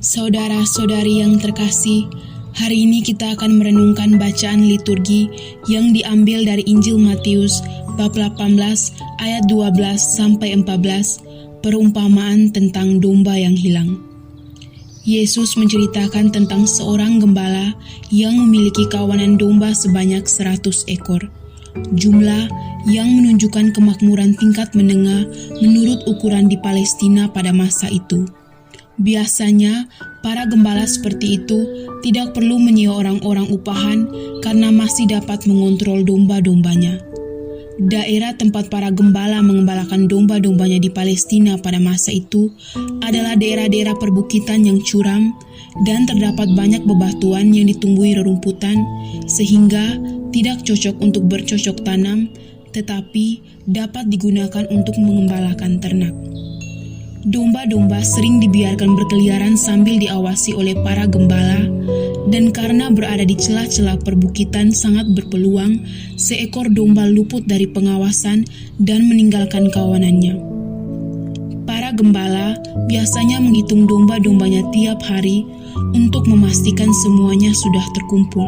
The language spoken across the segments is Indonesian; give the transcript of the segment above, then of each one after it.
Saudara-saudari yang terkasih, hari ini kita akan merenungkan bacaan liturgi yang diambil dari Injil Matius bab 18 ayat 12 sampai 14, perumpamaan tentang domba yang hilang. Yesus menceritakan tentang seorang gembala yang memiliki kawanan domba sebanyak 100 ekor. Jumlah yang menunjukkan kemakmuran tingkat menengah menurut ukuran di Palestina pada masa itu. Biasanya, para gembala seperti itu tidak perlu menyewa orang-orang upahan karena masih dapat mengontrol domba-dombanya. Daerah tempat para gembala mengembalakan domba-dombanya di Palestina pada masa itu adalah daerah-daerah perbukitan yang curam dan terdapat banyak bebatuan yang ditumbuhi rerumputan sehingga tidak cocok untuk bercocok tanam, tetapi dapat digunakan untuk mengembalakan ternak. Domba-domba sering dibiarkan berkeliaran sambil diawasi oleh para gembala, dan karena berada di celah-celah perbukitan sangat berpeluang seekor domba luput dari pengawasan dan meninggalkan kawanannya. Para gembala biasanya menghitung domba-dombanya tiap hari untuk memastikan semuanya sudah terkumpul.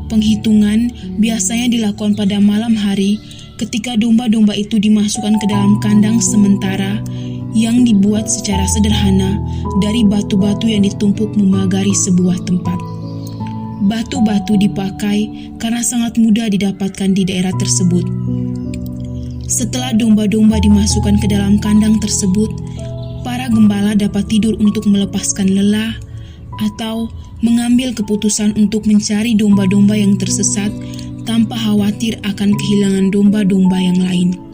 Penghitungan biasanya dilakukan pada malam hari ketika domba-domba itu dimasukkan ke dalam kandang sementara yang dibuat secara sederhana dari batu-batu yang ditumpuk memagari sebuah tempat. Batu-batu dipakai karena sangat mudah didapatkan di daerah tersebut. Setelah domba-domba dimasukkan ke dalam kandang tersebut, para gembala dapat tidur untuk melepaskan lelah atau mengambil keputusan untuk mencari domba-domba yang tersesat tanpa khawatir akan kehilangan domba-domba yang lain.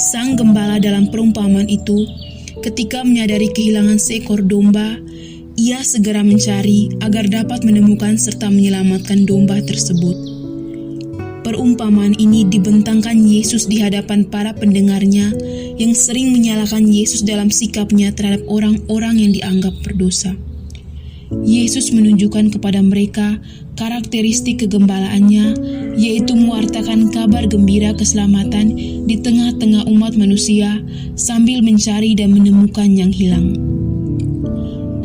Sang gembala dalam perumpamaan itu, ketika menyadari kehilangan seekor domba, ia segera mencari agar dapat menemukan serta menyelamatkan domba tersebut. Perumpamaan ini dibentangkan Yesus di hadapan para pendengarnya yang sering menyalahkan Yesus dalam sikapnya terhadap orang-orang yang dianggap berdosa. Yesus menunjukkan kepada mereka karakteristik kegembalaannya, yaitu mewartakan kabar gembira keselamatan di tengah-tengah umat manusia sambil mencari dan menemukan yang hilang.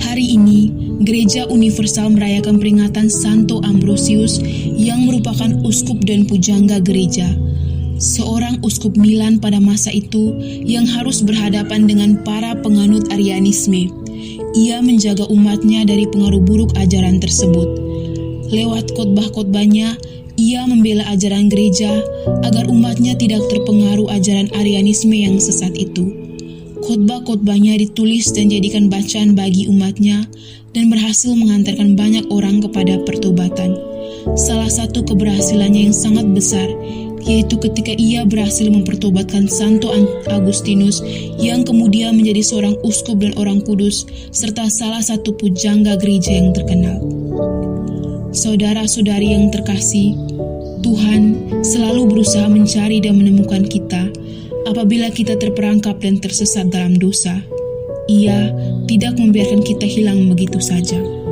Hari ini, Gereja Universal merayakan peringatan Santo Ambrosius yang merupakan uskup dan pujangga gereja. Seorang uskup Milan pada masa itu yang harus berhadapan dengan para penganut Arianisme. Ia menjaga umatnya dari pengaruh buruk ajaran tersebut. Lewat khotbah-khotbahnya, ia membela ajaran gereja agar umatnya tidak terpengaruh ajaran Arianisme yang sesat itu. Khotbah-khotbahnya ditulis dan jadikan bacaan bagi umatnya dan berhasil mengantarkan banyak orang kepada pertobatan. Salah satu keberhasilannya yang sangat besar yaitu ketika ia berhasil mempertobatkan Santo Agustinus yang kemudian menjadi seorang uskup dan orang kudus serta salah satu pujangga gereja yang terkenal. Saudara-saudari yang terkasih, Tuhan selalu berusaha mencari dan menemukan kita apabila kita terperangkap dan tersesat dalam dosa. Ia tidak membiarkan kita hilang begitu saja.